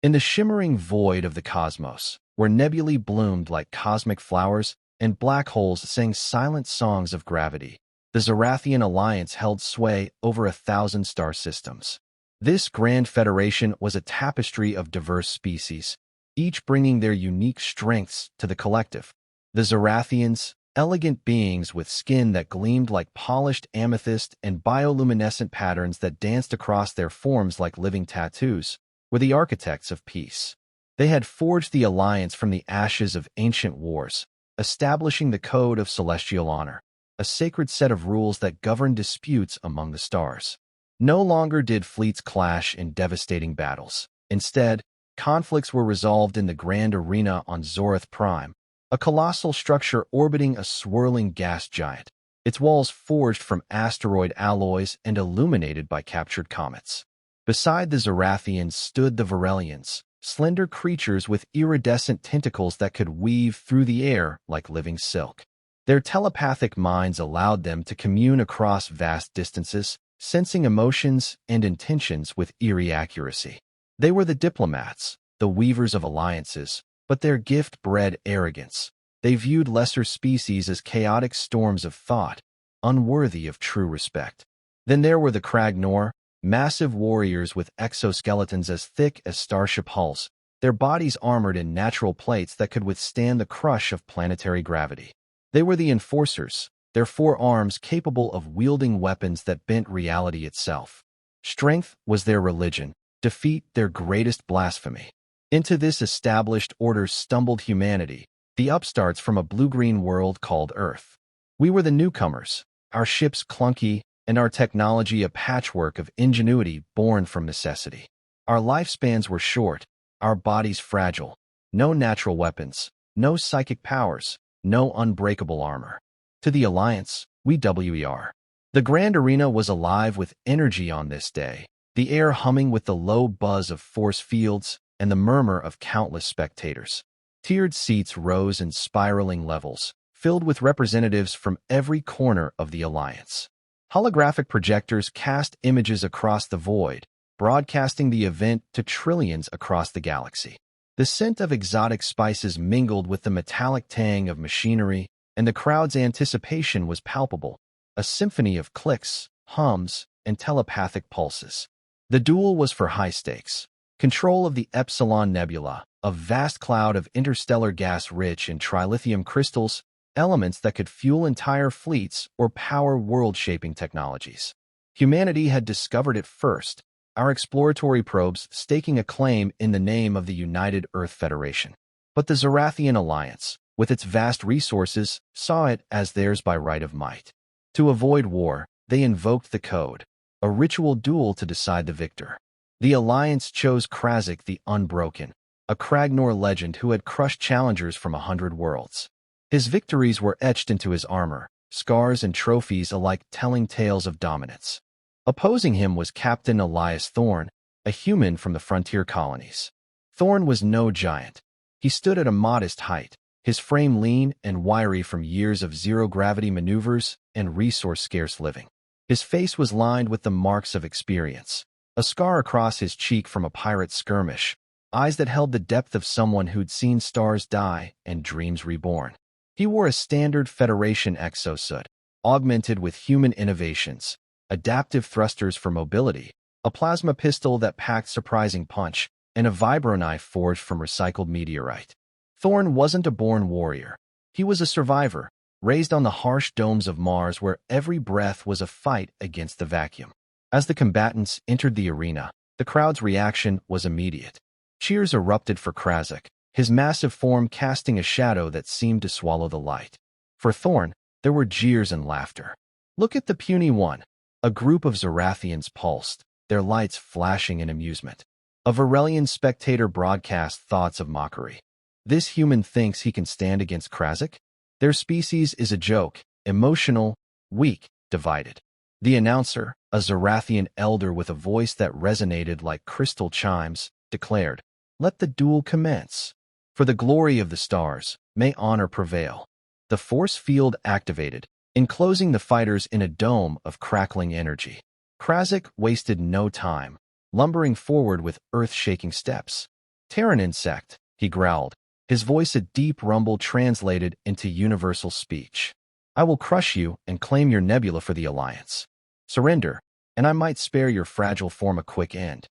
In the shimmering void of the cosmos, where nebulae bloomed like cosmic flowers and black holes sang silent songs of gravity, the Zarathian alliance held sway over 1,000 star systems. This grand federation was a tapestry of diverse species, each bringing their unique strengths to the collective. The Zarathians, elegant beings with skin that gleamed like polished amethyst and bioluminescent patterns that danced across their forms like living tattoos, were the architects of peace. They had forged the alliance from the ashes of ancient wars, establishing the code of celestial honor, a sacred set of rules that governed disputes among the stars. No longer did fleets clash in devastating battles. Instead, conflicts were resolved in the grand arena on Zorath Prime, a colossal structure orbiting a swirling gas giant, its walls forged from asteroid alloys and illuminated by captured comets. Beside the Zarathians stood the Varelians, slender creatures with iridescent tentacles that could weave through the air like living silk. Their telepathic minds allowed them to commune across vast distances, sensing emotions and intentions with eerie accuracy. They were the diplomats, the weavers of alliances, but their gift bred arrogance. They viewed lesser species as chaotic storms of thought, unworthy of true respect. Then there were the Kragnor, massive warriors with exoskeletons as thick as starship hulls, their bodies armored in natural plates that could withstand the crush of planetary gravity. They were the enforcers, their 4 arms capable of wielding weapons that bent reality itself. Strength was their religion, defeat their greatest blasphemy. Into this established order stumbled humanity, the upstarts from a blue-green world called Earth. We were the newcomers, our ships clunky, and our technology a patchwork of ingenuity born from necessity. Our lifespans were short, our bodies fragile. No natural weapons, no psychic powers, no unbreakable armor. To the Alliance, we WER. The grand arena was alive with energy on this day, the air humming with the low buzz of force fields and the murmur of countless spectators. Tiered seats rose in spiraling levels, filled with representatives from every corner of the Alliance. Holographic projectors cast images across the void, broadcasting the event to trillions across the galaxy. The scent of exotic spices mingled with the metallic tang of machinery, and the crowd's anticipation was palpable, a symphony of clicks, hums, and telepathic pulses. The duel was for high stakes. Control of the Epsilon Nebula, a vast cloud of interstellar gas rich in trilithium crystals, elements that could fuel entire fleets or power world-shaping technologies. Humanity had discovered it first, our exploratory probes staking a claim in the name of the United Earth Federation. But the Zarathian Alliance, with its vast resources, saw it as theirs by right of might. To avoid war, they invoked the code, a ritual duel to decide the victor. The Alliance chose Krasik the Unbroken, a Kragnor legend who had crushed challengers from 100 worlds. His victories were etched into his armor, scars and trophies alike telling tales of dominance. Opposing him was Captain Elias Thorn, a human from the frontier colonies. Thorn was no giant. He stood at a modest height, his frame lean and wiry from years of zero-gravity maneuvers and resource-scarce living. His face was lined with the marks of experience, a scar across his cheek from a pirate skirmish, eyes that held the depth of someone who'd seen stars die and dreams reborn. He wore a standard Federation exosuit, augmented with human innovations, adaptive thrusters for mobility, a plasma pistol that packed surprising punch, and a vibroknife forged from recycled meteorite. Thorn wasn't a born warrior. He was a survivor, raised on the harsh domes of Mars where every breath was a fight against the vacuum. As the combatants entered the arena, the crowd's reaction was immediate. Cheers erupted for Krasik, his massive form casting a shadow that seemed to swallow the light. For Thorn, there were jeers and laughter. Look at the puny one. A group of Zarathians pulsed, their lights flashing in amusement. A Varelian spectator broadcast thoughts of mockery. This human thinks he can stand against Krasik? Their species is a joke, emotional, weak, divided. The announcer, a Zarathian elder with a voice that resonated like crystal chimes, declared, "Let the duel commence. For the glory of the stars, may honor prevail." The force field activated, enclosing the fighters in a dome of crackling energy. Krasik wasted no time, lumbering forward with earth-shaking steps. Terran insect, he growled, his voice a deep rumble translated into universal speech. I will crush you and claim your nebula for the Alliance. Surrender, and I might spare your fragile form a quick end.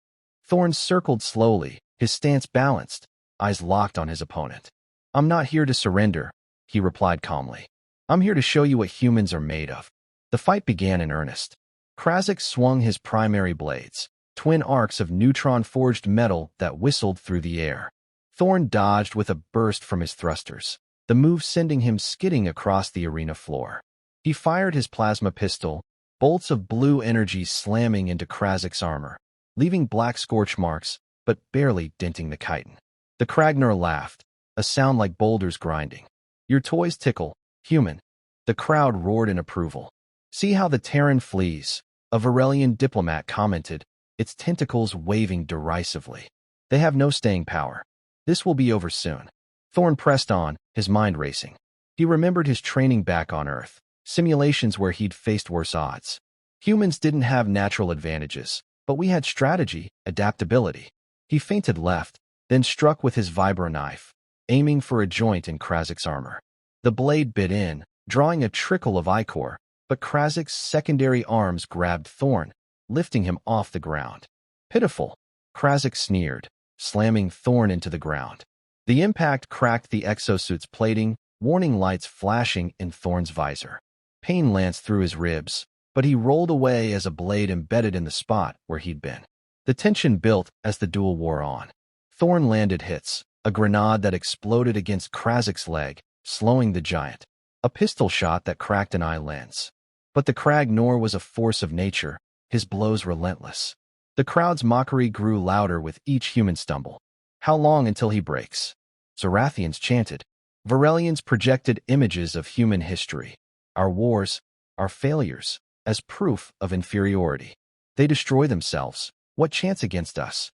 Thorn circled slowly, his stance balanced, eyes locked on his opponent. I'm not here to surrender, he replied calmly. I'm here to show you what humans are made of. The fight began in earnest. Krasik swung his primary blades, twin arcs of neutron-forged metal that whistled through the air. Thorn dodged with a burst from his thrusters, the move sending him skidding across the arena floor. He fired his plasma pistol, bolts of blue energy slamming into Krasik's armor, leaving black scorch marks, but barely denting the chitin. The Kragnar laughed, a sound like boulders grinding. Your toys tickle, human. The crowd roared in approval. See how the Terran flees, a Varelian diplomat commented, its tentacles waving derisively. They have no staying power. This will be over soon. Thorn pressed on, his mind racing. He remembered his training back on Earth, simulations where he'd faced worse odds. Humans didn't have natural advantages, but we had strategy, adaptability. He feinted left, then struck with his vibro knife, aiming for a joint in Krasik's armor. The blade bit in, drawing a trickle of ichor, but Krasik's secondary arms grabbed Thorn, lifting him off the ground. Pitiful, Krasik sneered, slamming Thorn into the ground. The impact cracked the exosuit's plating, warning lights flashing in Thorn's visor. Pain lanced through his ribs, but he rolled away as a blade embedded in the spot where he'd been. The tension built as the duel wore on. Thorn landed hits, a grenade that exploded against Krasik's leg, slowing the giant, a pistol shot that cracked an eye lens. But the Kragnar was a force of nature, his blows relentless. The crowd's mockery grew louder with each human stumble. How long until he breaks? Zorathians chanted. Varelians projected images of human history, our wars, our failures, as proof of inferiority. They destroy themselves. What chance against us?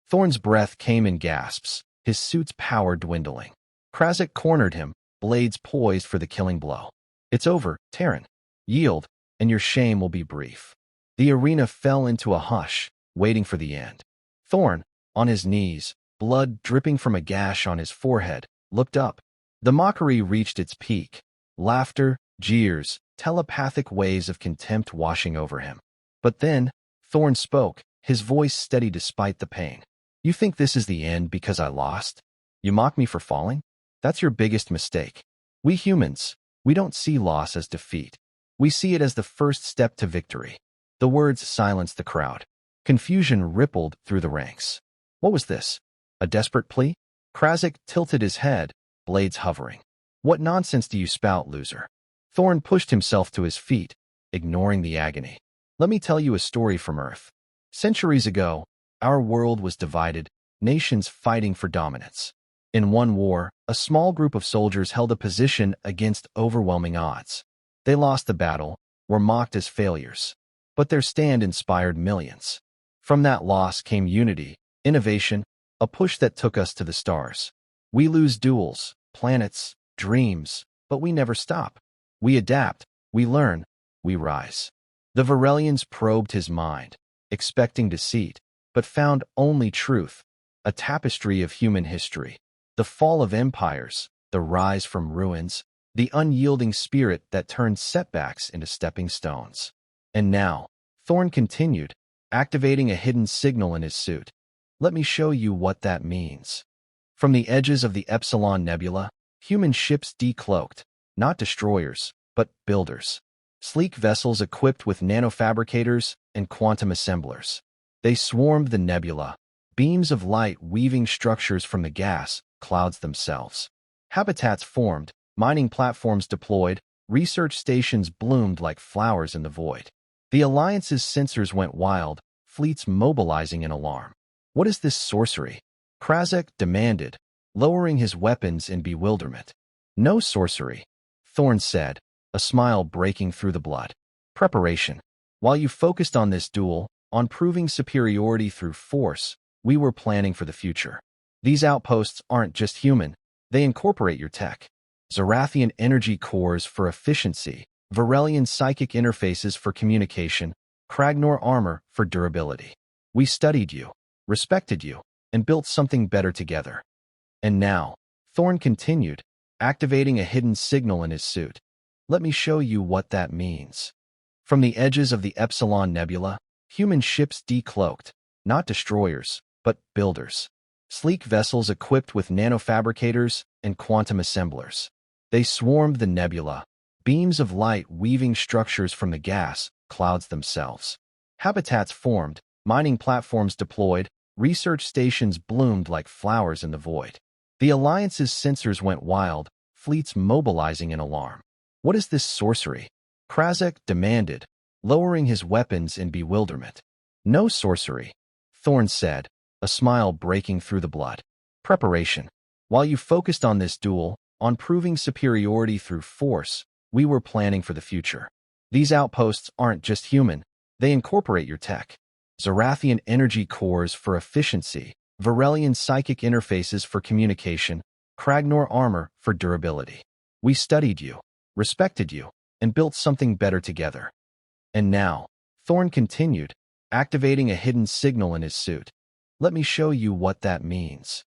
Thorn's breath came in gasps, his suit's power dwindling. Krasik cornered him, blades poised for the killing blow. It's over, Terran. Yield, and your shame will be brief. The arena fell into a hush, waiting for the end. Thorn, on his knees, blood dripping from a gash on his forehead, looked up. The mockery reached its peak. Laughter, jeers, telepathic waves of contempt washing over him. But then, Thorn spoke, his voice steady despite the pain. You think this is the end because I lost? You mock me for falling? That's your biggest mistake. We humans, we don't see loss as defeat. We see it as the first step to victory. The words silenced the crowd. Confusion rippled through the ranks. What was this? A desperate plea? Krasik tilted his head, blades hovering. What nonsense do you spout, loser? Thorn pushed himself to his feet, ignoring the agony. Let me tell you a story from Earth. Centuries ago, our world was divided, nations fighting for dominance. In one war, a small group of soldiers held a position against overwhelming odds. They lost the battle, were mocked as failures. But their stand inspired millions. From that loss came unity, innovation, a push that took us to the stars. We lose duels, planets, dreams, but we never stop. We adapt, we learn, we rise. The Varelians probed his mind, expecting deceit, but found only truth, a tapestry of human history. The fall of empires, the rise from ruins, the unyielding spirit that turned setbacks into stepping stones. And now, Thorn continued, activating a hidden signal in his suit. Let me show you what that means. From the edges of the Epsilon Nebula, human ships decloaked, not destroyers, but builders. Sleek vessels equipped with nanofabricators and quantum assemblers. They swarmed the nebula, beams of light weaving structures from the gas clouds themselves. Habitats formed, mining platforms deployed, research stations bloomed like flowers in the void. The Alliance's sensors went wild, fleets mobilizing in alarm. What is this sorcery? Krasik demanded, lowering his weapons in bewilderment. No sorcery, Thorn said, a smile breaking through the blood. Preparation. While you focused on this duel, on proving superiority through force, we were planning for the future. These outposts aren't just human, they incorporate your tech. Zorathian energy cores for efficiency, Varelian psychic interfaces for communication, Kragnar armor for durability. We studied you, respected you, and built something better together. And now, Thorn continued, activating a hidden signal in his suit. Let me show you what that means. From the edges of the Epsilon Nebula, human ships decloaked, not destroyers, but builders. Sleek vessels equipped with nanofabricators and quantum assemblers. They swarmed the nebula, beams of light weaving structures from the gas clouds themselves. Habitats formed, mining platforms deployed, research stations bloomed like flowers in the void. The Alliance's sensors went wild, fleets mobilizing in alarm. What is this sorcery? Krazek demanded, lowering his weapons in bewilderment. No sorcery, Thorn said, a smile breaking through the blood. Preparation. While you focused on this duel, on proving superiority through force, we were planning for the future. These outposts aren't just human, they incorporate your tech. Zarathian energy cores for efficiency, Varelian psychic interfaces for communication, Kragnor armor for durability. We studied you, respected you, and built something better together. And now, Thorn continued, activating a hidden signal in his suit. Let me show you what that means.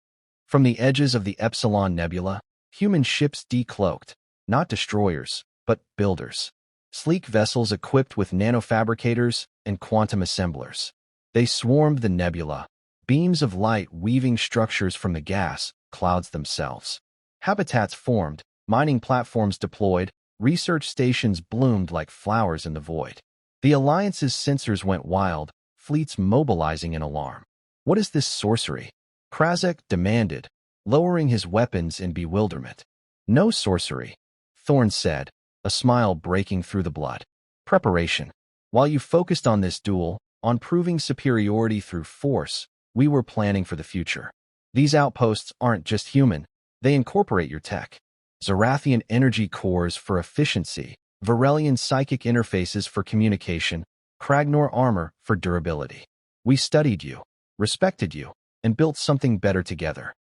From the edges of the Epsilon Nebula, human ships decloaked, not destroyers, but builders. Sleek vessels equipped with nanofabricators and quantum assemblers. They swarmed the nebula, beams of light weaving structures from the gas clouds themselves. Habitats formed, mining platforms deployed, research stations bloomed like flowers in the void. The Alliance's sensors went wild, fleets mobilizing in alarm. What is this sorcery? Krazek demanded, lowering his weapons in bewilderment. No sorcery, Thorn said, a smile breaking through the blood. Preparation. While you focused on this duel, on proving superiority through force, we were planning for the future. These outposts aren't just human, they incorporate your tech. Zarathian energy cores for efficiency, Varelian psychic interfaces for communication, Kragnor armor for durability. We studied you, respected you, and built something better together.